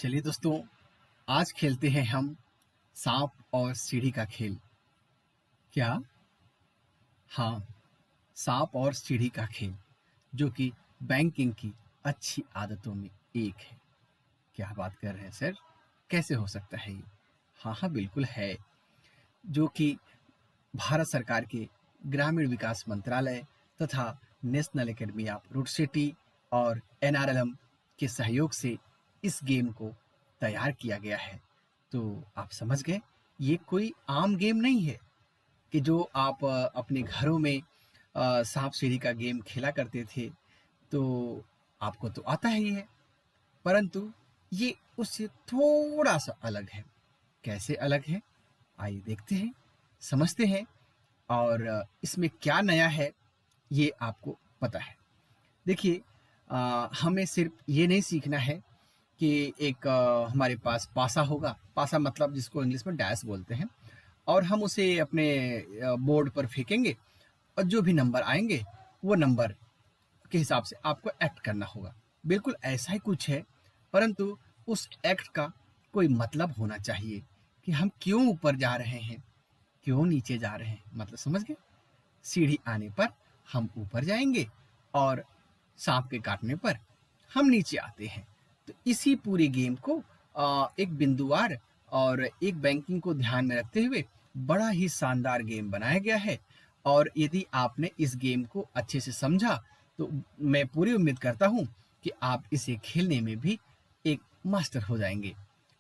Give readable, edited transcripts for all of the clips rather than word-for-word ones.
चलिए दोस्तों, आज खेलते हैं हम सांप और सीढ़ी का खेल। क्या? हाँ, सांप और सीढ़ी का खेल, जो कि बैंकिंग की अच्छी आदतों में एक है। क्या बात कर रहे हैं सर? कैसे हो सकता है ये? हाँ हाँ, बिल्कुल है। जो कि भारत सरकार के ग्रामीण विकास मंत्रालय तथा national academy of road safety और एनआरएलएम के सहयोग से इस गेम को तैयार किया गया है। तो आप समझ गए, ये कोई आम गेम नहीं है कि जो आप अपने घरों में सांप सीढ़ी का गेम खेला करते थे, तो आपको तो आता ही है, परंतु ये उससे थोड़ा सा अलग है। कैसे अलग है? आइए देखते हैं, समझते हैं और इसमें क्या नया है ये आपको पता है। देखिए, हमें सिर्फ ये नहीं सीखना है कि एक हमारे पास पासा होगा। पासा मतलब जिसको इंग्लिश में डैश बोलते हैं, और हम उसे अपने बोर्ड पर फेंकेंगे और जो भी नंबर आएंगे वो नंबर के हिसाब से आपको एक्ट करना होगा। बिल्कुल ऐसा ही कुछ है, परंतु उस एक्ट का कोई मतलब होना चाहिए कि हम क्यों ऊपर जा रहे हैं, क्यों नीचे जा रहे हैं। मतलब समझ गए? सीढ़ी आने पर हम ऊपर जाएंगे और सांप के काटने पर हम नीचे आते हैं। तो इसी पूरे गेम को एक बिंदुवार और एक बैंकिंग को ध्यान में रखते हुए बड़ा ही शानदार गेम बनाया गया है। और यदि आपने इस गेम को अच्छे से समझा तो मैं पूरी उम्मीद करता हूँ कि आप इसे खेलने में भी एक मास्टर हो जाएंगे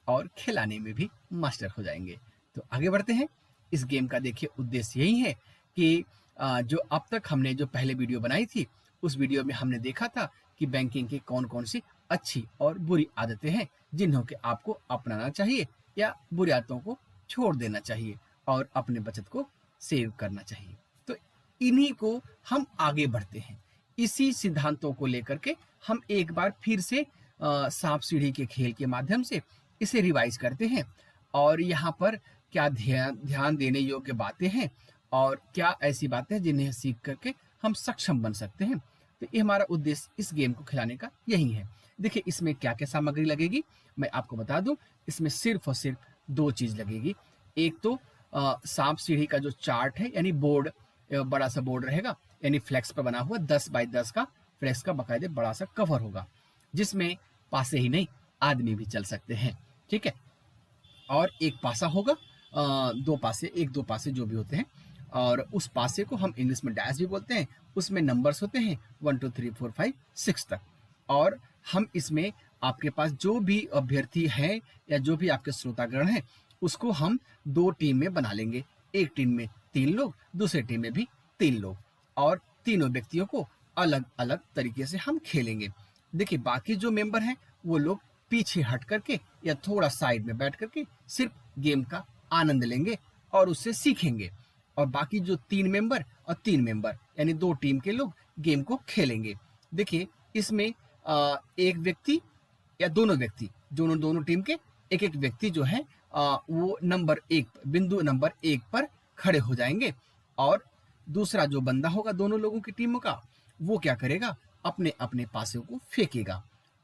और खिलाने में भी मास्टर हो जाएंगे। तो आगे बढ़ते हैं। इस गेम का देखिए उद्देश्य यही है कि जो अब तक हमने जो पहले वीडियो बनाई थी, उस वीडियो में हमने देखा था कि बैंकिंग की कौन कौन सी अच्छी और बुरी आदतें हैं जिन्हों के आपको अपनाना चाहिए या बुरी आदतों को छोड़ देना चाहिए और अपने बचत को सेव करना चाहिए। तो इन्हीं को हम आगे बढ़ते हैं। इसी सिद्धांतों को लेकर के हम एक बार फिर से सांप सीढ़ी के खेल के माध्यम से इसे रिवाइज करते हैं और यहाँ पर क्या ध्यान ध्यान देने योग्य बातें हैं और क्या ऐसी बातें हैं जिन्हें सीख करके हम सक्षम बन सकते हैं। तो ये हमारा उद्देश्य इस गेम को खिलाने का यही है। देखिए, इसमें क्या क्या सामग्री लगेगी मैं आपको बता दूं। इसमें सिर्फ और सिर्फ दो चीज लगेगी। एक तो सांप सीढ़ी का जो चार्ट है, यानी बोर्ड, बड़ा सा बोर्ड रहेगा, यानी फ्लेक्स पर बना हुआ 10x10 का फ्लेक्स का बाकायदे बड़ा सा कवर होगा, जिसमें पासे ही नहीं आदमी भी चल सकते हैं। ठीक है। और एक पासा होगा, दो पासे, एक दो पासे जो भी होते हैं, और उस पासे को हम इंग्लिश में डैश भी बोलते हैं। उसमें नंबर्स होते हैं 1 2 3 4 5 6 तक। और हम इसमें आपके पास जो भी अभ्यर्थी हैं या जो भी आपके श्रोतागण हैं, उसको हम दो टीम में बना लेंगे। एक टीम में 3 लोग, दूसरे टीम में भी 3 लोग, और तीनों व्यक्तियों को अलग अलग तरीके से हम खेलेंगे। देखिए, बाकी जो मेंबर हैं वो लोग पीछे हट करके या थोड़ा साइड में बैठ करके सिर्फ गेम का आनंद लेंगे और उससे सीखेंगे, और बाकी जो 3 मेंबर और 3 मेंबर यानी दो टीम के लोग गेम को खेलेंगे। देखिए, इसमें एक व्यक्ति या दोनों व्यक्ति, दोनों दोनों टीम के एक एक व्यक्ति जो है वो बिंदु नंबर 1 पर खड़े हो जाएंगे, और दूसरा जो बंदा होगा दोनों लोगों की टीमों का, वो क्या करेगा, अपने अपने पासों को फेंकेगा।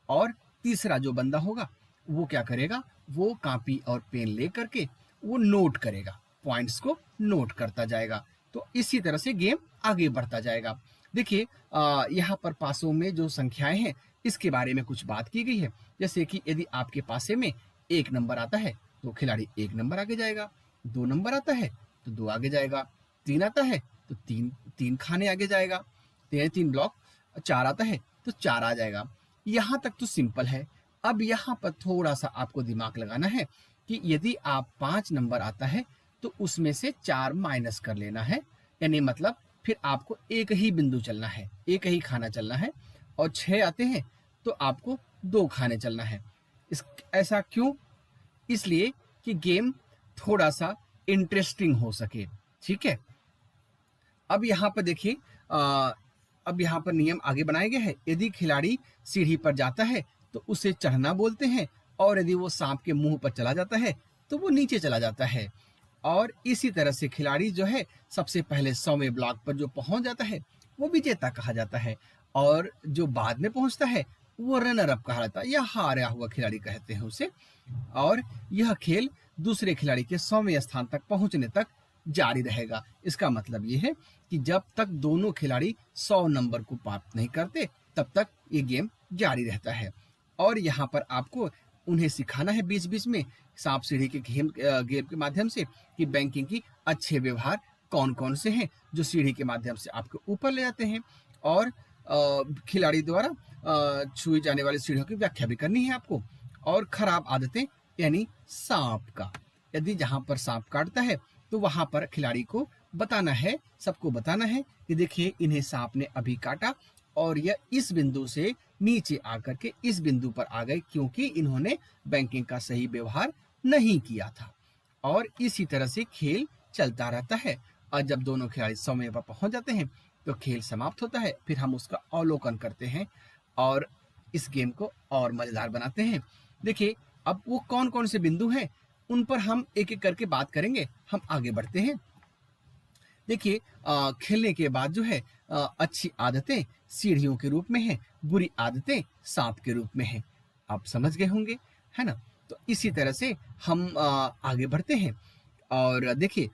और तीसरा जो बंदा होगा वो क्या करेगा, वो कॉपी और पेन ले करके वो नोट करेगा, पॉइंट्स को नोट करता जाएगा। तो इसी तरह से गेम आगे बढ़ता जाएगा। देखिए, यहाँ पर पासों में जो संख्याएं हैं इसके बारे में कुछ बात की गई है। जैसे कि यदि आपके पासे में 1 नंबर आता है तो खिलाड़ी 1 नंबर आगे जाएगा, 2 नंबर आता है तो 2 आगे जाएगा, 3 आता है तो 3 खाने आगे जाएगा, 3 ब्लॉक, 4 आता है तो 4 आ जाएगा। यहाँ तक तो सिंपल है। अब यहाँ पर थोड़ा सा आपको दिमाग लगाना है कि यदि आप 5 नंबर आता है तो उसमें से 4 माइनस कर लेना है, यानी मतलब फिर आपको एक ही बिंदु चलना है, एक ही खाना चलना है। और 6 आते हैं तो आपको 2 खाने चलना है। ऐसा क्यों? इसलिए कि गेम थोड़ा सा इंटरेस्टिंग हो सके। ठीक है। अब यहाँ पर देखिए, अब यहाँ पर नियम आगे बनाए गए हैं। यदि खिलाड़ी सीढ़ी पर जाता है तो उसे चढ़ना बोलते हैं, और यदि वो सांप के मुंह पर चला जाता है तो वो नीचे चला जाता है। और इसी तरह से खिलाड़ी जो है सबसे पहले 100वें ब्लॉक पर जो पहुंच जाता है वो विजेता कहा जाता है, और जो बाद में पहुंचता है वो रनर अप कहलाता है या हारा हुआ खिलाड़ी कहते हैं उसे। और यह खेल दूसरे खिलाड़ी के 100वें स्थान तक पहुंचने तक जारी रहेगा। इसका मतलब ये है कि जब तक दोनों खिलाड़ी 100 नंबर को प्राप्त नहीं करते तब तक ये गेम जारी रहता है। और यहाँ पर आपको उन्हें सिखाना है बीच बीच में सांप सीढ़ी के गेम के माध्यम से कि बैंकिंग की अच्छे व्यवहार कौन कौन से हैं जो सीढ़ी के माध्यम से आपको ऊपर ले जाते हैं। और खिलाड़ी द्वारा छुई जाने वाली सीढ़ियों की व्याख्या भी करनी है आपको। और खराब आदतें यानी सांप का, यदि जहां पर सांप काटता है तो वहां पर खिलाड़ी को बताना है, सबको बताना है कि देखिए इन्हें सांप ने अभी काटा और यह इस बिंदु से नीचे आकर के इस बिंदु पर आ गए क्योंकि इन्होंने बैंकिंग का सही व्यवहार नहीं किया था। और इसी तरह से खेल चलता रहता है और जब दोनों खिलाड़ी समय पर पहुंच जाते हैं तो खेल समाप्त होता है। फिर हम उसका अवलोकन करते हैं और इस गेम को और मजेदार बनाते हैं। देखिए अब वो कौन कौन से बिंदु हैं उन पर हम एक एक करके बात करेंगे। हम आगे बढ़ते हैं। देखिए खेलने के बाद जो है अच्छी आदतें सीढ़ियों के रूप में हैं, बुरी आदतें सांप के रूप में हैं। आप समझ गए होंगे, है ना। तो इसी तरह से हम आगे बढ़ते हैं। और देखिए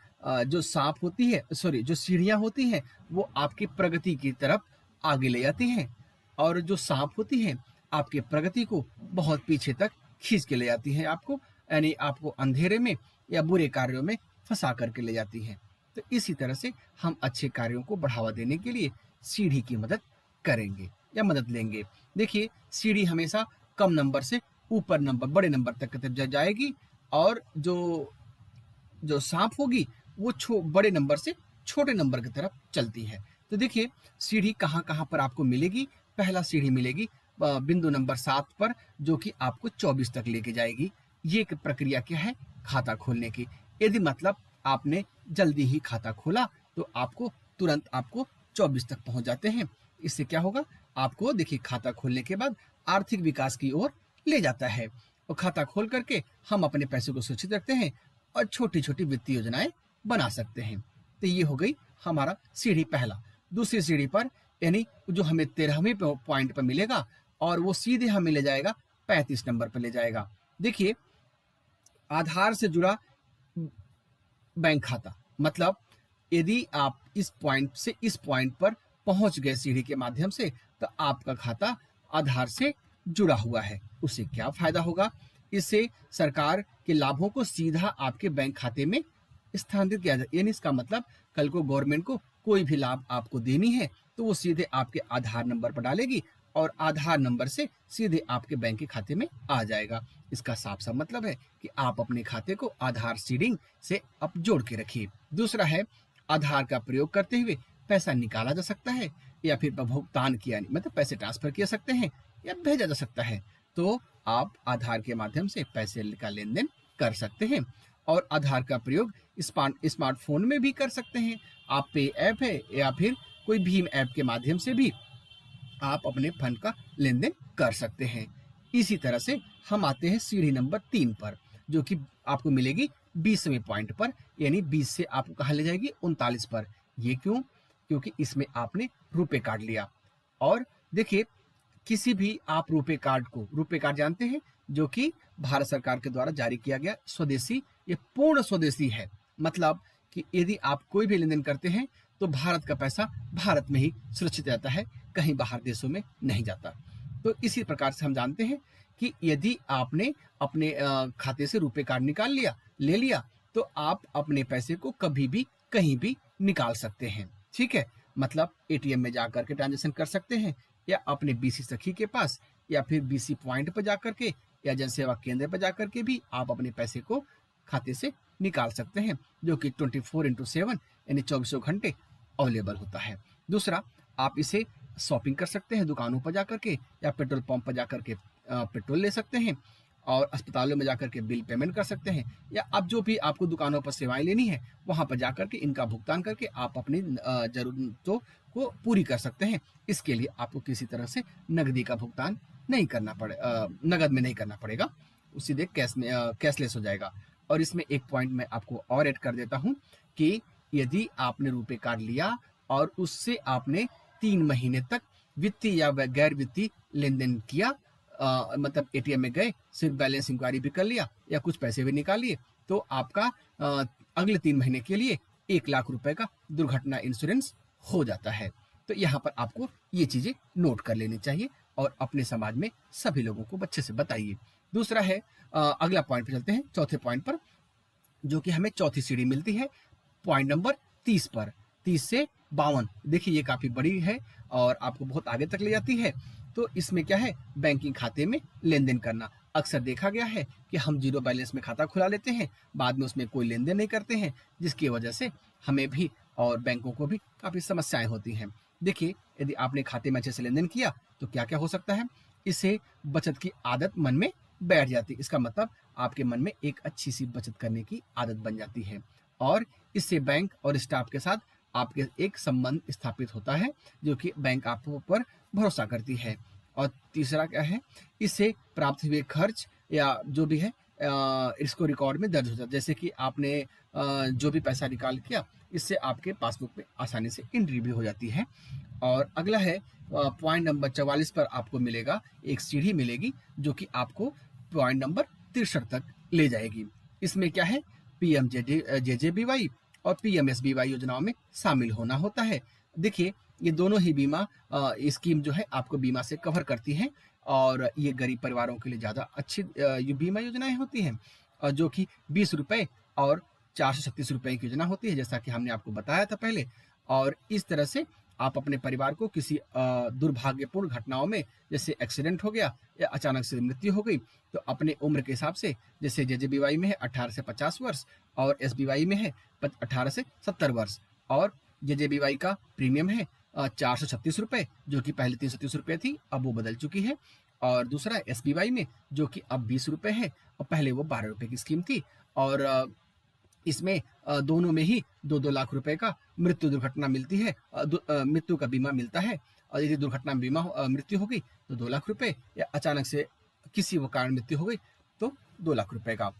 जो सांप होती है, सॉरी, जो सीढ़ियाँ होती हैं वो आपकी प्रगति की तरफ आगे ले जाती हैं और जो सांप होती हैं आपके प्रगति को बहुत पीछे तक खींच के ले जाती हैं आपको, यानी आपको अंधेरे में या बुरे कार्यों में फंसा करके ले जाती हैं। तो इसी तरह से हम अच्छे कार्यों को बढ़ावा देने के लिए सीढ़ी की मदद करेंगे या मदद लेंगे। देखिए सीढ़ी हमेशा कम नंबर से ऊपर नंबर, बड़े नंबर तक की तरफ जाएगी और जो जो सांप होगी वो बड़े नंबर से छोटे नंबर की तरफ चलती है। तो देखिए सीढ़ी कहाँ कहाँ पर आपको मिलेगी। पहला सीढ़ी मिलेगी बिंदु नंबर 7 पर जो कि आपको 24 तक लेके जाएगी। ये एक प्रक्रिया क्या है, खाता खोलने की। यदि मतलब आपने जल्दी ही खाता खोला तो आपको तुरंत आपको 24 तक पहुंच जाते हैं। इससे क्या होगा, आपको देखिए खाता खोलने के बाद आर्थिक विकास की ओर ले जाता है। और खाता खोल करके हम अपने पैसे को सुरक्षित रखते हैं और छोटी छोटी वित्तीय योजनाएं बना सकते हैं। तो ये हो गई हमारा सीढ़ी पहला। दूसरी सीढ़ी पर यानी जो हमें 13वें पॉइंट पर मिलेगा और वो सीधे हमें ले जाएगा 35 नंबर पर ले जाएगा। देखिए आधार से जुड़ा बैंक खाता, मतलब यदि आप इस पॉइंट से इस पॉइंट पर पहुंच गए सीढ़ी के माध्यम से तो आपका खाता आधार से जुड़ा हुआ है। उससे क्या फायदा होगा, इससे सरकार के लाभों को सीधा आपके बैंक खाते में स्थानांतरित किया जाए। यानी इसका मतलब कल को गवर्नमेंट को कोई भी लाभ आपको देनी है तो वो सीधे आपके आधार नंबर पर डालेगी और आधार नंबर से सीधे आपके बैंक के खाते में आ जाएगा। इसका साफ साफ मतलब है कि आप अपने खाते को आधार सीडिंग से अब जोड़ के रखिए। दूसरा है आधार का प्रयोग करते हुए पैसा निकाला जा सकता है या फिर भुगतान किया, मतलब पैसे ट्रांसफर किए सकते हैं या भेजा जा सकता है। तो आप आधार के माध्यम से पैसे का लेन देन कर सकते हैं। और आधार का प्रयोग स्मार्टफोन में भी कर सकते हैं। आप पे ऐप है या फिर कोई भीम ऐप के माध्यम से भी आप अपने फंड का लेन देन कर सकते हैं। इसी तरह से हम आते हैं सीढ़ी नंबर 3 पर जो कि आपको मिलेगी 20वें पॉइंट पर, यानी 20 से आपको कहाँ ले जाएगी 39 पर। ये क्यों, क्योंकि इसमें आपने रुपए कार्ड लिया। और देखिए किसी भी आप रुपए कार्ड जानते हैं जो कि भारत सरकार के द्वारा जारी किया गया स्वदेशी, ये पूर्ण स्वदेशी है। मतलब कि यदि आप कोई भी लेन देन करते हैं तो भारत का पैसा भारत में ही सुरक्षित रहता है, कहीं बाहर देशों में नहीं जाता। तो इसी प्रकार से हम जानते हैं कि यदि आपने अपने खाते से रुपए कार्ड ले लिया तो आप अपने पैसे को कभी भी कहीं भी निकाल सकते हैं। ठीक है, मतलब एटीएम में जाकर के ट्रांजेक्शन कर सकते हैं या अपने बीसी सखी के पास या फिर बीसी पॉइंट पर जाकर के या जन सेवा केंद्र पर जाकर के भी आप अपने पैसे को खाते से निकाल सकते हैं, जो कि 24x7 यानी 24 घंटे अवेलेबल होता है। दूसरा, आप इसे शॉपिंग कर सकते हैं दुकानों पर जाकर के या पेट्रोल पंप पर जाकर के पेट्रोल ले सकते हैं और अस्पतालों में जाकर के बिल पेमेंट कर सकते हैं या अब जो भी आपको दुकानों पर सेवाएं लेनी है वहां पर जाकर के इनका भुगतान करके आप अपनी जरूरतों को पूरी कर सकते हैं। इसके लिए आपको किसी तरह से नकदी का भुगतान नहीं करना नगद में नहीं करना पड़ेगा, सीधे कैशलेस हो जाएगा। और इसमें एक पॉइंट मैं आपको और ऐड कर देता हूं कि यदि आपने रुपए कार्ड लिया और उससे आपने 3 महीने तक वित्तीय या गैर वित्तीय लेन देन किया, मतलब एटीएम में गए, सिर्फ बैलेंस इंक्वायरी भी कर लिया या कुछ पैसे भी निकाल लिए, तो आपका अगले 3 महीने के लिए 1 लाख रुपए का दुर्घटना इंश्योरेंस हो जाता है। तो यहाँ पर आपको ये चीज़ें नोट कर लेनी चाहिए और अपने समाज में सभी लोगों को अच्छे से बताइए। दूसरा है, अगला पॉइंट पे चलते हैं, चौथे पॉइंट पर, जो कि हमें चौथी सीढ़ी मिलती है पॉइंट नंबर 30 पर, 30 से 52। देखिए ये काफ़ी बड़ी है और आपको बहुत आगे तक ले जाती है। तो इसमें क्या है, बैंकिंग खाते में लेन देन करना। अक्सर देखा गया है कि हम जीरो बैलेंस में खाता खुला लेते हैं, बाद में उसमें कोई लेन देन नहीं करते हैं, जिसकी वजह से हमें भी और बैंकों को भी काफ़ी समस्याएं होती हैं। देखिए, यदि आपने खाते में अच्छे से लेन देन किया तो क्या क्या हो सकता है, इससे बचत की आदत मन में बैठ जाती है। इसका मतलब आपके मन में एक अच्छी सी बचत करने की आदत बन जाती है और इससे बैंक और स्टाफ के साथ आपके एक संबंध स्थापित होता है, जो कि बैंक आप पर भरोसा करती है। और तीसरा क्या है, इससे प्राप्त हुए खर्च या जो भी है इसको रिकॉर्ड में दर्ज होता है। जैसे कि आपने जो भी पैसा निकाल किया, इससे आपके पासबुक में आसानी से एंट्री भी हो जाती है। और अगला है पॉइंट नंबर 44 पर आपको मिलेगा, एक सीढ़ी मिलेगी जो कि आपको पॉइंट नंबर 63 तक ले जाएगी। इसमें क्या है, पीएमजेजेबीवाई और पीएमएसबीवाई योजनाओं में शामिल होना होता है। देखिए, ये दोनों ही बीमा स्कीम जो है आपको बीमा से कवर करती हैं और ये गरीब परिवारों के लिए ज़्यादा अच्छी ये बीमा योजनाएं होती हैं, जो कि 20 रुपये और 436 रुपये की योजना होती है, जैसा कि हमने आपको बताया था पहले। और इस तरह से आप अपने परिवार को किसी दुर्भाग्यपूर्ण घटनाओं में, जैसे एक्सीडेंट हो गया या अचानक से मृत्यु हो गई, तो अपने उम्र के हिसाब से, जैसे जेजेबीवाई में है 18 से 50 वर्ष और एसबीवाई में है 18 से 70 वर्ष, और जेजेबीवाई का प्रीमियम है 436 रुपये, जो कि पहले 330 रुपये थी, अब वो बदल चुकी है। और दूसरा एसबीवाई में, जो कि अब 20 रुपये है और पहले वो 12 रुपये की स्कीम थी। और इसमें दोनों में ही 2-2 लाख रुपए का मृत्यु दुर्घटना मिलती है, मृत्यु का बीमा मिलता है। और यदि दुर्घटना बीमा मृत्यु हो गई तो 2 लाख रुपए, या अचानक से किसी वो कारण मृत्यु हो गई तो 2 लाख रुपए का।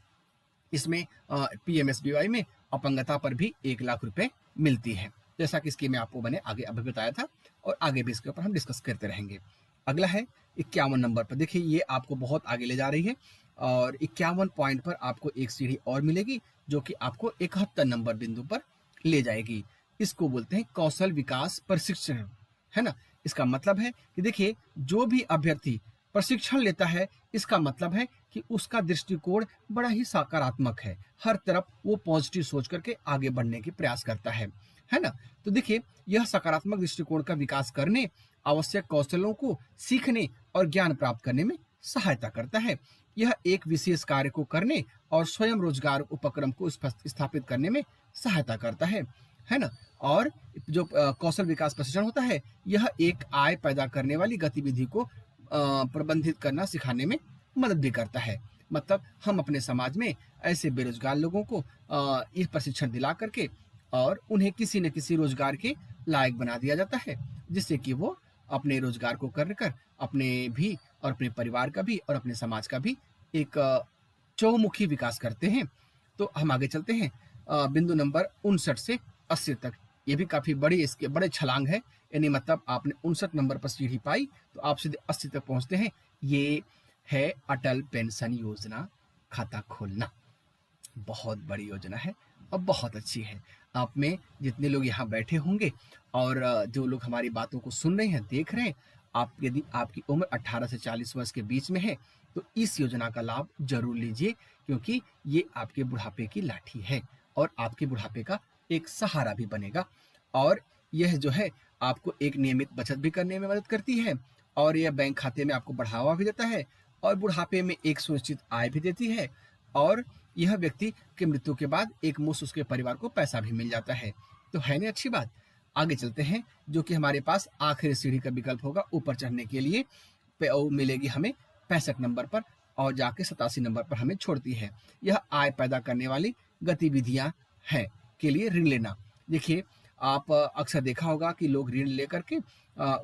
इसमें पीएमएसबीवाई में अपंगता पर भी 1 लाख रुपए मिलती है, जैसा कि स्कीम में आपको मैंने आगे अभी बताया था और आगे भी इसके ऊपर हम डिस्कस करते रहेंगे। अगला है 51 नंबर पर। देखिए, ये आपको बहुत आगे ले जा रही है और 51 पॉइंट पर आपको एक सीढ़ी और मिलेगी, जो कि आपको 71 नंबर बिंदु पर ले जाएगी। इसको बोलते हैं कौशल विकास प्रशिक्षण, है ना। इसका मतलब है कि देखिए, जो भी अभ्यर्थी प्रशिक्षण लेता है, इसका मतलब है कि उसका दृष्टिकोण बड़ा ही सकारात्मक है, हर तरफ वो पॉजिटिव सोच करके आगे बढ़ने की प्रयास करता है ना। तो देखिए, यह सकारात्मक दृष्टिकोण का विकास करने, आवश्यक कौशलों को सीखने और ज्ञान प्राप्त करने में सहायता करता है। यह एक विशेष कार्य को करने और स्वयं रोजगार उपक्रम को स्थापित करने में सहायता करता है ना। और जो कौशल विकास प्रशिक्षण होता है, यह एक आय पैदा करने वाली गतिविधि को प्रबंधित करना सिखाने में मदद भी करता है। मतलब हम अपने समाज में ऐसे बेरोजगार लोगों को इस प्रशिक्षण दिला करके और उन्हें किसी न किसी रोजगार के लायक बना दिया जाता है, जिससे कि वो अपने रोजगार को कर अपने भी और अपने परिवार का भी और अपने समाज का भी एक चौमुखी विकास करते हैं। तो हम आगे चलते हैं बिंदु नंबर 59 से 80 तक। ये भी काफ़ी बड़ी इसके बड़े छलांग है, यानी मतलब आपने 59 नंबर पर सीढ़ी पाई तो आप सीधे 80 तक पहुंचते हैं। ये है अटल पेंशन योजना खाता खोलना। बहुत बड़ी योजना है और बहुत अच्छी है। आप में जितने लोग यहाँ बैठे होंगे और जो लोग हमारी बातों को सुन रहे हैं, देख रहे हैं, आप यदि आपकी उम्र 18 से 40 वर्ष के बीच में है तो इस योजना का लाभ जरूर लीजिए, क्योंकि ये आपके बुढ़ापे की लाठी है और आपके बुढ़ापे का एक सहारा भी बनेगा। और यह जो है आपको एक नियमित बचत भी करने में मदद करती है और यह बैंक खाते में आपको बढ़ावा भी देता है और बुढ़ापे में एक सुनिश्चित आय भी देती है। और यह व्यक्ति की मृत्यु के बाद एक मुश्त उसके परिवार को पैसा भी मिल जाता है। तो है ना अच्छी बात। आगे चलते हैं, जो कि हमारे पास आखिरी सीढ़ी का विकल्प होगा ऊपर चढ़ने के लिए, मिलेगी हमें 65 नंबर पर और जाके 87 नंबर पर हमें छोड़ती है। यह आय पैदा करने वाली गतिविधियां हैं के लिए ऋण लेना। देखिए, आप अक्सर देखा होगा कि लोग ऋण लेकर के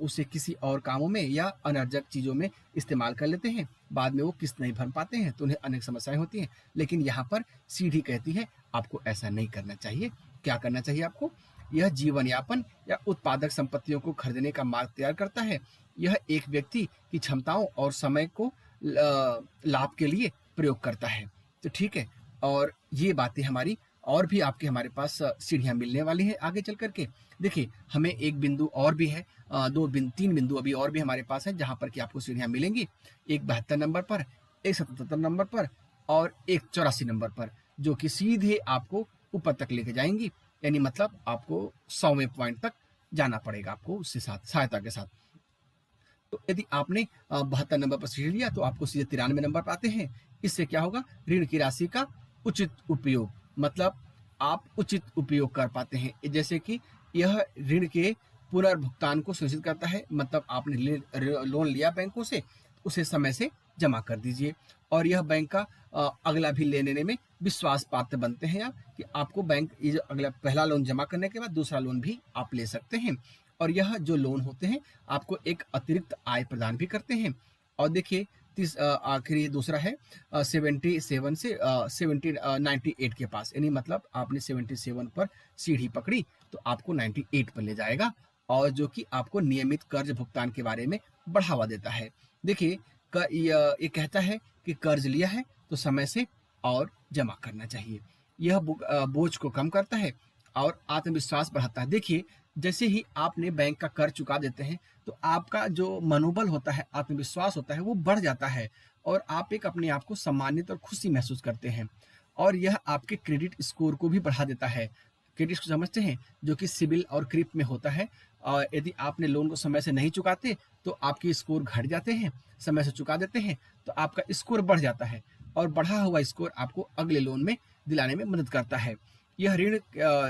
उसे किसी और कामों में या अनर्जक चीज़ों में इस्तेमाल कर लेते हैं, बाद में वो किस्त नहीं भर पाते हैं तो उन्हें अनेक समस्याएं होती हैं। लेकिन यहाँ पर सीढ़ी कहती है आपको ऐसा नहीं करना चाहिए। क्या करना चाहिए आपको? यह जीवन यापन या उत्पादक संपत्तियों को खरीदने का मार्ग तैयार करता है। यह एक व्यक्ति की क्षमताओं और समय को लाभ के लिए प्रयोग करता है। तो ठीक है, और ये बातें हमारी और भी आपके हमारे पास सीढ़ियाँ मिलने वाली हैं आगे चल कर के। देखिए, हमें एक बिंदु और भी है, 3 बिंदु अभी और भी हमारे पास हैं जहाँ पर कि आपको सीढ़ियाँ मिलेंगी। एक 72 नंबर पर, एक 77 नंबर पर और एक 84 नंबर पर, जो कि सीधे आपको ऊपर तक लेके जाएँगी। यानी मतलब आपको 100वें पॉइंट तक जाना पड़ेगा आपको उससे सहायता के साथ। तो यदि आपने 72 नंबर पर सीढ़ी लिया तो आपको सीधे 93 नंबर पर आते हैं। इससे क्या होगा, ऋण की राशि का उचित उपयोग, मतलब आप उचित उपयोग कर पाते हैं। जैसे कि यह ऋण के पुनर्भुगतान को सुनिश्चित करता है, मतलब आपने लोन लिया बैंकों से, उसे समय से जमा कर दीजिए। और यह बैंक का अगला भी लेने में विश्वास पात्र बनते हैं आप, कि आपको बैंक ये जो अगला पहला लोन जमा करने के बाद दूसरा लोन भी आप ले सकते हैं। और यह जो लोन होते हैं आपको एक अतिरिक्त आय प्रदान भी करते हैं। और देखिए, आखिरी दूसरा है 77 से 98 के पास, यानी मतलब आपने 77 पर सीढ़ी पकड़ी तो आपको 98 पर ले जाएगा, और जो कि आपको नियमित कर्ज भुगतान के बारे में बढ़ावा देता है। देखिए, ये कहता है कि कर्ज लिया है तो समय से और जमा करना चाहिए। यह बोझ को कम करता है और आत्मविश्वास बढ़ाता है। देखिए, जैसे ही आपने बैंक का कर्ज चुका देते हैं तो आपका जो मनोबल होता है, आत्मविश्वास होता है, वो बढ़ जाता है और आप एक अपने आप को सम्मानित और खुशी महसूस करते हैं। और यह आपके क्रेडिट स्कोर को भी बढ़ा देता है। क्रेडिट स्कोर समझते हैं, जो कि सिबिल और क्रिप में होता है। और यदि आपने लोन को समय से नहीं चुकाते तो आपके स्कोर घट जाते हैं, समय से चुका देते हैं तो आपका स्कोर बढ़ जाता है, और बढ़ा हुआ स्कोर आपको अगले लोन में दिलाने में मदद करता है। यह ऋण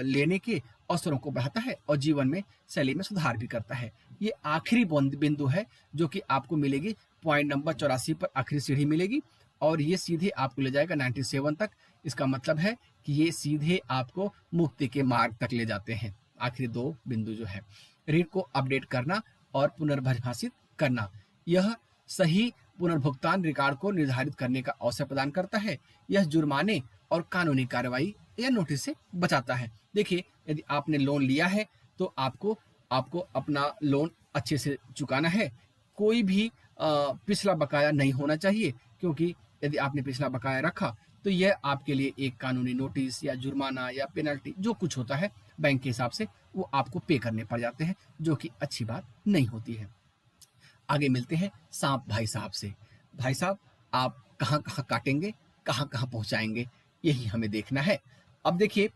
लेने के अवसरों को बढ़ाता है और जीवन में शैली में सुधार भी करता है। ये आखिरी बिंदु है जो कि आपको मिलेगी पॉइंट नंबर 84 पर, आखिरी सीढ़ी मिलेगी, और ये सीधे आपको ले जाएगा 97 तक। इसका मतलब है कि ये सीधे आपको मुक्ति के मार्ग तक ले जाते हैं। आखिरी 2 बिंदु जो है, ऋण को अपडेट करना और पुनर्परिभाषित करना। यह सही पुनर्भुगतान रिकॉर्ड को निर्धारित करने का अवसर प्रदान करता है। यह जुर्माने और कानूनी कार्रवाई या नोटिस से बचाता है। देखिए, यदि आपने लोन लिया है तो आपको अपना लोन अच्छे से चुकाना है। कोई भी पिछला बकाया नहीं होना चाहिए, क्योंकि यदि आपने पिछला बकाया रखा तो यह आपके लिए एक कानूनी नोटिस या जुर्माना या पेनल्टी जो कुछ होता है बैंक के हिसाब से, वो आपको पे करने पड़ जाते हैं, जो कि अच्छी बात नहीं होती है। आगे मिलते हैं सांप भाई साहब से। भाई साहब, आप कहाँ कहाँ काटेंगे, कहाँ कहाँ पहुँचाएंगे, यही हमें देखना है। अब देखिए,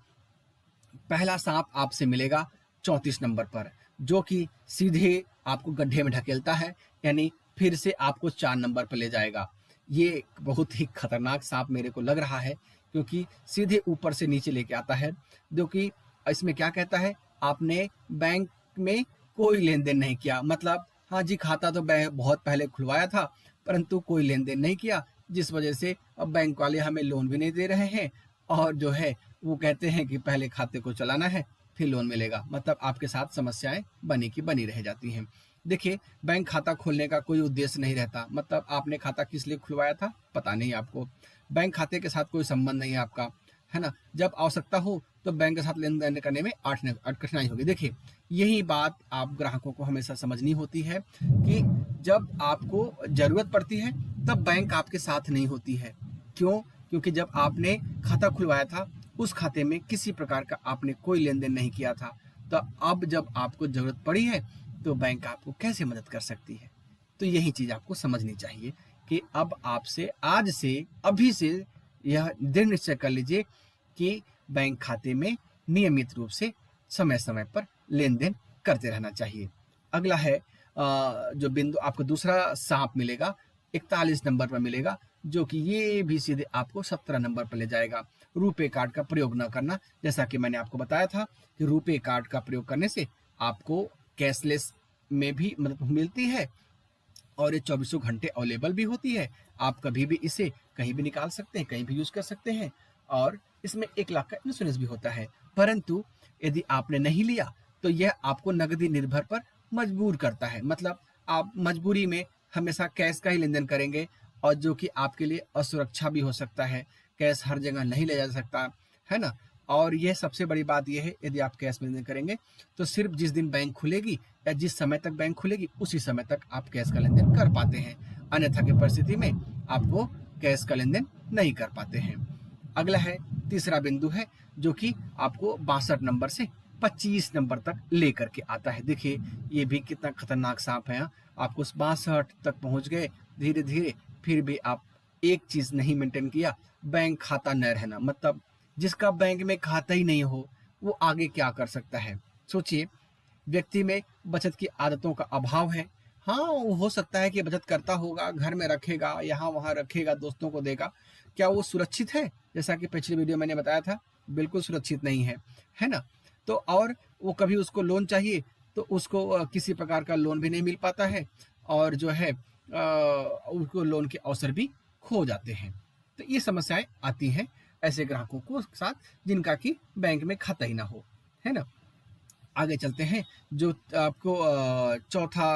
पहला सांप आपसे मिलेगा 34 नंबर पर, जो कि सीधे आपको गड्ढे में ढकेलता है, यानी फिर से आपको 4 नंबर पर ले जाएगा। ये बहुत ही खतरनाक सांप मेरे को लग रहा है, क्योंकि सीधे ऊपर से नीचे लेके आता है। जो कि इसमें क्या कहता है, आपने बैंक में कोई लेन देन नहीं किया, मतलब हाँ जी, खाता तो बहुत पहले खुलवाया था, परंतु कोई लेन देन नहीं किया, जिस वजह से अब बैंक वाले हमें लोन भी नहीं दे रहे हैं, और जो है वो कहते हैं कि पहले खाते को चलाना है फिर लोन मिलेगा। मतलब आपके साथ समस्याएं बनी की बनी रह जाती हैं। देखिए, बैंक खाता खोलने का कोई उद्देश्य नहीं रहता, मतलब आपने खाता किस लिए खुलवाया था पता नहीं आपको, बैंक खाते के साथ कोई संबंध नहीं है आपका, है ना। जब आवश्यकता हो तो बैंक के साथ लेन देन करने में कठिनाई होगी। देखिए, यही बात आप ग्राहकों को हमेशा समझनी होती है कि जब आपको जरूरत पड़ती है तब बैंक आपके साथ नहीं होती है। क्यों? क्योंकि जब आपने खाता खुलवाया था उस खाते में किसी प्रकार का आपने कोई लेन देन नहीं किया था, तो अब जब आपको जरूरत पड़ी है तो बैंक आपको कैसे मदद कर सकती है। तो यही चीज आपको समझनी चाहिए कि अब आपसे आज से अभी से यह दृढ़ निश्चय कर लीजिए कि बैंक खाते में नियमित रूप से समय समय पर लेन देन करते रहना चाहिए। अगला है जो बिंदु आपको दूसरा सांप मिलेगा 41 नंबर पर मिलेगा, जो कि ये भी सीधे आपको 17 नंबर पर ले जाएगा। रुपे कार्ड का प्रयोग न करना, जैसा कि मैंने आपको बताया था कि रुपे कार्ड का प्रयोग करने से आपको कैशलेस में भी मदद मिलती है, और ये 24 घंटे अवेलेबल भी होती है। आप कभी भी इसे कहीं भी निकाल सकते हैं, कहीं भी यूज कर सकते हैं, और इसमें 1 लाख का इंश्योरेंस भी होता है। परंतु यदि आपने नहीं लिया तो यह आपको नगदी निर्भर पर मजबूर करता है, मतलब आप मजबूरी में हमेशा कैश का ही लेन देन करेंगे, और जो कि आपके लिए असुरक्षा भी हो सकता है। कैश हर जगह नहीं ले जा सकता है ना, और यह सबसे बड़ी बात यह है, यदि आप कैश में लेन देन करेंगे तो सिर्फ जिस दिन बैंक खुलेगी या जिस समय तक बैंक खुलेगी उसी समय तक आप कैश का लेन देन कर पाते हैं, अन्यथा की परिस्थिति में आपको कैश का लेन देन नहीं कर पाते हैं। अगला है तीसरा बिंदु है जो कि आपको 62 नंबर से 25 नंबर तक लेकर के आता है। देखिए ये भी कितना खतरनाक सांप है। आपको 62 तक पहुंच गए धीरे धीरे, फिर भी आप एक चीज नहीं मेंटेन किया, बैंक खाता न रहना। मतलब जिसका बैंक में खाता ही नहीं हो वो आगे क्या कर सकता है। सोचिए, व्यक्ति में बचत की आदतों का अभाव है। हाँ, वो हो सकता है कि बचत करता होगा, घर में रखेगा, यहाँ वहाँ रखेगा, दोस्तों को देगा। क्या वो सुरक्षित है? जैसा कि पिछली वीडियो मैंने बताया था, बिल्कुल सुरक्षित नहीं है ना। तो और वो कभी उसको लोन चाहिए तो उसको किसी प्रकार का लोन भी नहीं मिल पाता है, और जो है उसको लोन के अवसर भी खो जाते हैं। तो ये समस्याएं आती हैं ऐसे ग्राहकों को साथ जिनका कि बैंक में खाता ही ना हो, है ना। आगे चलते हैं, जो आपको चौथा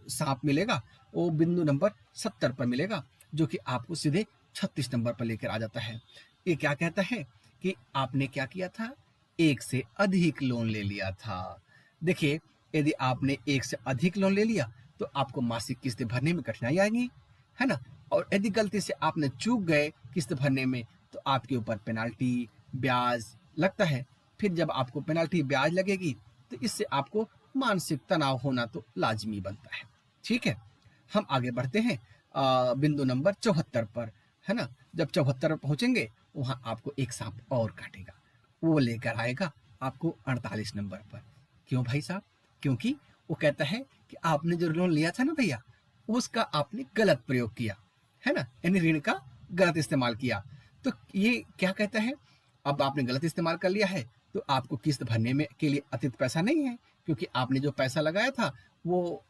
सांप मिलेगा वो बिंदु नंबर 70 पर मिलेगा, जो कि आपको सीधे 36 नंबर पर लेकर आ जाता है। ये क्या कहता है कि आपने क्या किया था, एक से अधिक लोन ले लिया था। देखिए, यदि आपने एक से अधिक लोन ले लिया तो आपको मासिक किस्त भरने में कठिनाई आएगी, है ना। और यदि गलती से आपने चूक गए किस्त भरने में तो आपके ऊपर पेनाल्टी, ब्याज लगता है। फिर जब आपको पेनाल्टी, ब्याज लगेगी तो इससे आपको मानसिक तनाव होना तो लाजमी बनता है। ठीक है, हम आगे बढ़ते हैं बिंदु नंबर 74 पर, है ना। जब 74 पर पहुंचेंगे वहां आपको एक सांप और काटेगा, वो लेकर आएगा आपको 48 नंबर पर। क्यों भाई साहब? क्योंकि वो कहता है कि आपने जो लोन लिया था ना भैया, उसका आपने गलत प्रयोग किया, है ना, यानी ऋण का गलत इस्तेमाल किया। तो ये क्या कहता है, अब आपने गलत इस्तेमाल कर लिया है तो आपको किस्त भरने में के लिए अतिरिक्त पैसा नहीं है, क्योंकि आपने जो पैसा लगाया था वो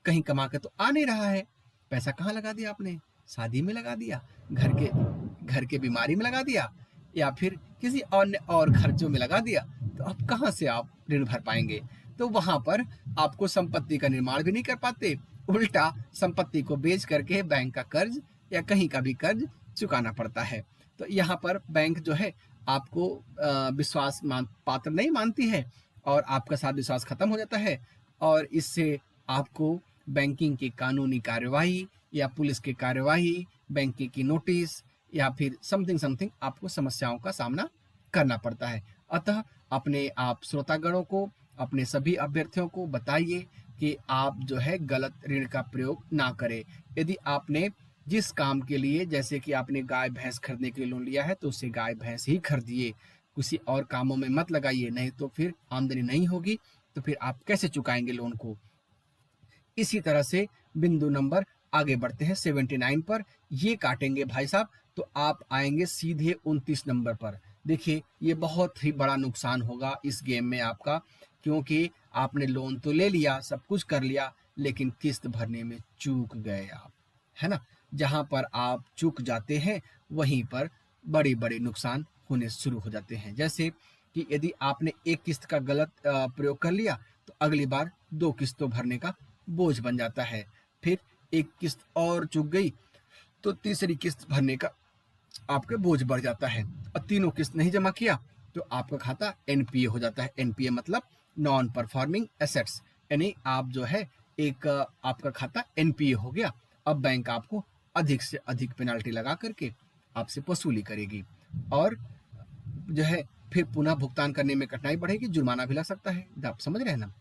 कहीं कमा के तो आ नहीं रहा है। पैसा कहाँ लगा दिया आपने? शादी में लगा दिया, घर के बीमारी में लगा दिया, या फिर किसी अन्य और खर्चों में लगा दिया। तो अब कहाँ से आप ऋण भर पाएंगे? तो वहां पर आपको संपत्ति का निर्माण भी नहीं कर पाते, उल्टा संपत्ति को बेच करके बैंक का कर्ज या कहीं का भी कर्ज चुकाना पड़ता है। तो यहाँ पर बैंक जो है आपको विश्वास पात्र नहीं मानती है और आपका साथ विश्वास खत्म हो जाता है, और इससे आपको बैंकिंग की कानूनी कार्यवाही या पुलिस की कार्यवाही, बैंकिंग की नोटिस या फिर समथिंग आपको समस्याओं का सामना करना पड़ता है। अतः अपने आप श्रोतागणों को, अपने सभी अभ्यर्थियों को बताइए कि आप जो है गलत ऋण का प्रयोग ना करें। यदि आपने जिस काम के लिए, जैसे कि आपने गाय भैंस खरीदने के लिए लोन लिया है तो उससे गाय भैंस ही खरीदिए, किसी और कामों में मत लगाइए, नहीं तो फिर आमदनी नहीं होगी तो फिर आप कैसे चुकाएंगे लोन को। इसी तरह से बिंदु नंबर आगे बढ़ते हैं 79 पर, ये काटेंगे भाई साहब तो आप आएंगे सीधे 29 नंबर पर। देखिए, ये बहुत ही बड़ा नुकसान होगा इस गेम में आपका, क्योंकि आपने लोन तो ले लिया, सब कुछ कर लिया, लेकिन किस्त भरने में चूक गए आप, है ना। जहां पर आप चूक जाते हैं वहीं पर बड़े बड़े नुकसान होने शुरू हो जाते हैं। जैसे कि यदि आपने एक किस्त का गलत प्रयोग कर लिया तो अगली बार 2 किस्तों भरने का बोझ बन जाता है। फिर एक किस्त और चूक गई तो तीसरी किस्त भरने का आपके बोझ बढ़ जाता है, और तीनों किस्त नहीं जमा किया तो आपका खाता एनपीए हो जाता है। एनपीए मतलब नॉन परफॉर्मिंग एसेट्स, यानी आप जो है एक आपका खाता एनपीए हो गया। अब बैंक आपको अधिक से अधिक पेनाल्टी लगा करके आपसे वसूली करेगी, और जो है फिर पुनः भुगतान करने में कठिनाई बढ़ेगी, जुर्माना भी लग सकता है। आप समझ रहे हैं ना।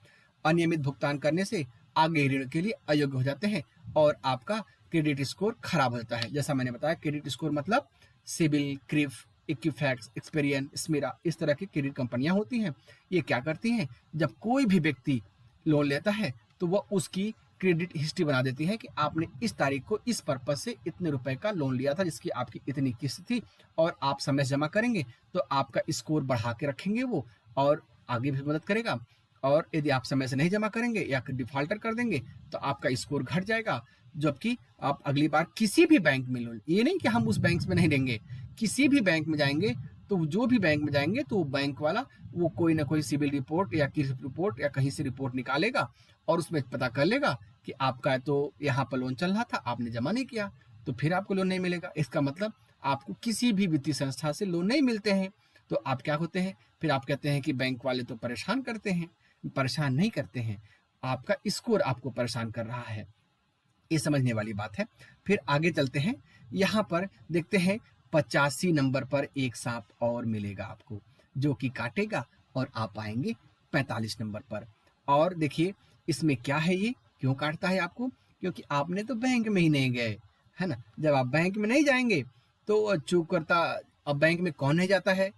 अनियमित भुगतान करने से आगे ऋण के लिए अयोग्य हो जाते हैं और आपका क्रेडिट स्कोर खराब हो जाता है। जैसा मैंने बताया, क्रेडिट स्कोर मतलब सिबिल, क्रिफ, इक्विफैक्स, एक्सपेरियन, स्मिरा, इस तरह की क्रेडिट कंपनियां होती हैं। ये क्या करती हैं, जब कोई भी व्यक्ति लोन लेता है तो वह उसकी क्रेडिट हिस्ट्री बना देती है कि आपने इस तारीख को इस पर्पज से इतने रुपए का लोन लिया था, जिसकी आपकी इतनी किस्त थी, और आप समय जमा करेंगे तो आपका स्कोर बढ़ा के रखेंगे वो, और आगे भी मदद करेगा। और यदि आप समय से नहीं जमा करेंगे या डिफॉल्टर कर देंगे तो आपका स्कोर घट जाएगा, जबकि आप अगली बार किसी भी बैंक में लोन, ये नहीं कि हम उस बैंक में नहीं देंगे, किसी भी बैंक में जाएंगे तो जो भी बैंक में जाएंगे तो बैंक वाला वो कोई ना कोई सिविल रिपोर्ट या किस रिपोर्ट या कहीं से रिपोर्ट निकालेगा और उसमें पता कर लेगा कि आपका तो यहाँ पर लोन चल रहा था, आपने जमा नहीं किया, तो फिर आपको लोन नहीं मिलेगा। इसका मतलब आपको किसी भी वित्तीय संस्था से लोन नहीं मिलते हैं। तो आप क्या होते हैं, फिर आप कहते हैं कि बैंक वाले तो परेशान करते हैं। परेशान नहीं करते हैं, आपका स्कोर आपको परेशान कर रहा है, ये समझने वाली बात है। फिर आगे चलते हैं, यहाँ पर देखते हैं 85 नंबर पर एक सांप और मिलेगा आपको, जो कि काटेगा और आप आएंगे 45 नंबर पर। और देखिए इसमें क्या है, ये क्यों काटता है आपको, क्योंकि आपने तो बैंक में ही नहीं गए, है ना। जब आप बैंक में नहीं जाएंगे तो चूक करता, अब बैंक में कौन नहीं जाता है,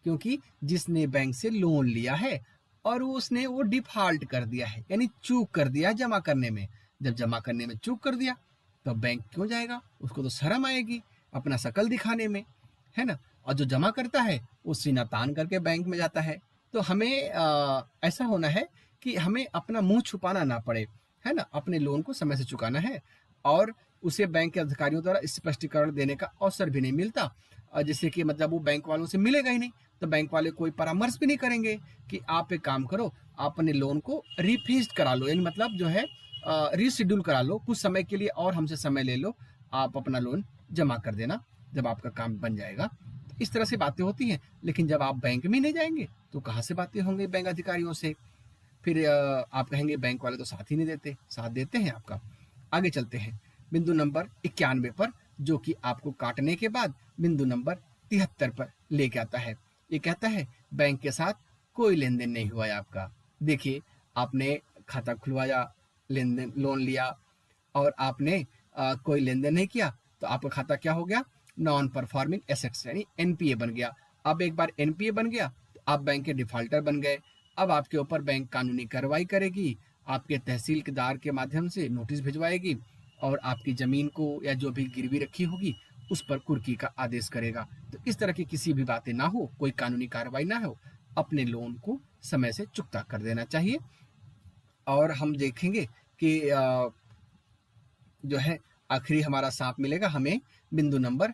क्योंकि जिसने बैंक से लोन लिया है और उसने वो डिफॉल्ट कर दिया है, यानी चूक कर दिया जमा करने में। जब जमा करने में चूक कर दिया तो बैंक क्यों जाएगा, उसको तो शर्म आएगी अपना शकल दिखाने में, है ना। और जो जमा करता है वो सीना तान करके बैंक में जाता है। तो हमें ऐसा होना है कि हमें अपना मुंह छुपाना ना पड़े, है ना, अपने लोन को समय से चुकाना है और उसे बैंक के अधिकारियों द्वारा स्पष्टीकरण देने का अवसर भी नहीं मिलता। जैसे कि मतलब वो बैंक वालों से मिलेगा ही नहीं, तो बैंक वाले कोई परामर्श भी नहीं करेंगे कि आप एक काम करो, आप अपने लोन को रिफीज करा लो, यानी मतलब जो है रीशेड्यूल करा लो, कुछ समय के लिए और हमसे समय ले लो, आप अपना लोन जमा कर देना जब आपका काम बन जाएगा। तो इस तरह से बातें होती हैं। लेकिन जब आप बैंक में नहीं जाएंगे तो कहाँ से बातें होंगी बैंक अधिकारियों से। फिर आप कहेंगे बैंक वाले तो साथ ही नहीं देते, साथ देते हैं आपका। आगे चलते हैं बिंदु नंबर 91 पर, जो कि आपको काटने के बाद बिंदु नंबर 73 पर लेके आता है। ये कहता है बैंक के साथ कोई लेन देन नहीं हुआ है आपका। देखिए आपने खाता खुलवाया, लेन देन लोन लिया और आपने कोई लेन देन नहीं किया, तो आपका खाता क्या हो गया, नॉन परफॉर्मिंग एसेट्स यानी एनपीए बन गया। अब एक बार एनपीए बन गया तो आप बैंक के डिफॉल्टर बन गए। अब आपके ऊपर बैंक कानूनी कार्रवाई करेगी, आपके तहसीलदार के माध्यम से नोटिस भिजवाएगी और आपकी जमीन को या जो भी गिरवी रखी होगी उस पर कुर्की का आदेश करेगा। तो इस तरह की किसी भी बातें ना हो, कोई कानूनी कार्रवाई ना हो, अपने लोन को समय से चुकता कर देना चाहिए। और हम देखेंगे कि जो है आखिरी हमारा सांप मिलेगा हमें बिंदु नंबर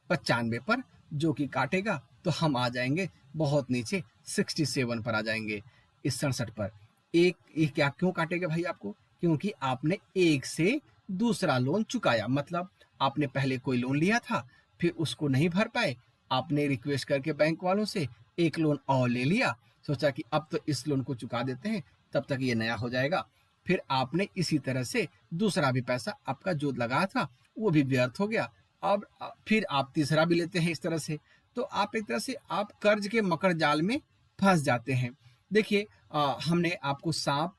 95 पर, जो कि काटेगा तो हम आ जाएंगे बहुत नीचे 67 पर आ जाएंगे, इस 67 पर। एक क्या क्यों काटेगा भाई आपको, क्योंकि आपने एक से दूसरा लोन चुकाया, मतलब आपने पहले कोई लोन लिया था, फिर उसको नहीं भर पाए, आपने रिक्वेस्ट करके बैंक वालों से एक लोन और ले लिया, सोचा कि अब तो इस लोन को चुका देते हैं तब तक ये नया हो जाएगा। फिर आपने इसी तरह से दूसरा भी पैसा आपका जो लगा था वो भी व्यर्थ हो गया। अब फिर आप तीसरा भी लेते हैं इस तरह से, तो आप एक तरह से आप कर्ज के मकर जाल में फंस जाते हैं। देखिए हमने आपको सांप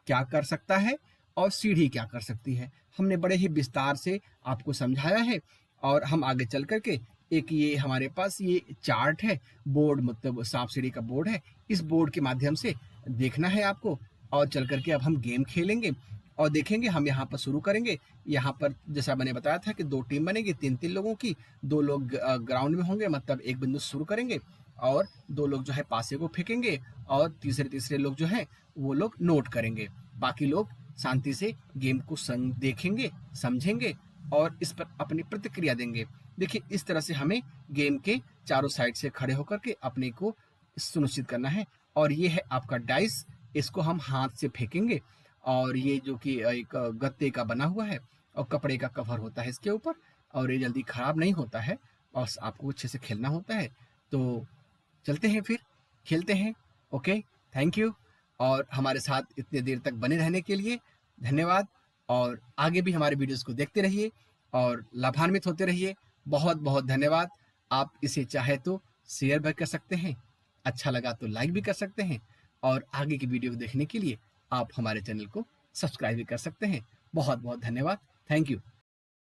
क्या कर सकता है और सीढ़ी क्या कर सकती है, हमने बड़े ही विस्तार से आपको समझाया है। और हम आगे चल करके एक ये हमारे पास ये चार्ट है, बोर्ड मतलब सांप सीढ़ी का बोर्ड है, इस बोर्ड के माध्यम से देखना है आपको। और चल करके अब हम गेम खेलेंगे और देखेंगे, हम यहाँ पर शुरू करेंगे। यहाँ पर जैसा मैंने बताया था कि 2 टीम बनेगी 3-3 लोगों की, 2 लोग ग्राउंड में होंगे, मतलब एक बिंदु शुरू करेंगे और 2 लोग जो है पासे को फेंकेंगे और तीसरे लोग जो है वो लोग नोट करेंगे। बाकी लोग शांति से गेम को देखेंगे, समझेंगे और इस पर अपनी प्रतिक्रिया देंगे। देखिए इस तरह से हमें गेम के चारों साइड से खड़े होकर के अपने को सुनिश्चित करना है। और ये है आपका डाइस, इसको हम हाथ से फेंकेंगे और ये जो कि एक गत्ते का बना हुआ है और कपड़े का कवर होता है इसके ऊपर, और ये जल्दी खराब नहीं होता है और आपको अच्छे से खेलना होता है। तो चलते हैं फिर खेलते हैं। Okay, thank you. और हमारे साथ इतने देर तक बने रहने के लिए धन्यवाद। और आगे भी हमारे वीडियोस को देखते रहिए और लाभान्वित होते रहिए। बहुत बहुत धन्यवाद। आप इसे चाहे तो शेयर भी कर सकते हैं, अच्छा लगा तो लाइक भी कर सकते हैं और आगे की वीडियो देखने के लिए आप हमारे चैनल को सब्सक्राइब भी कर सकते हैं। बहुत बहुत धन्यवाद। Thank you.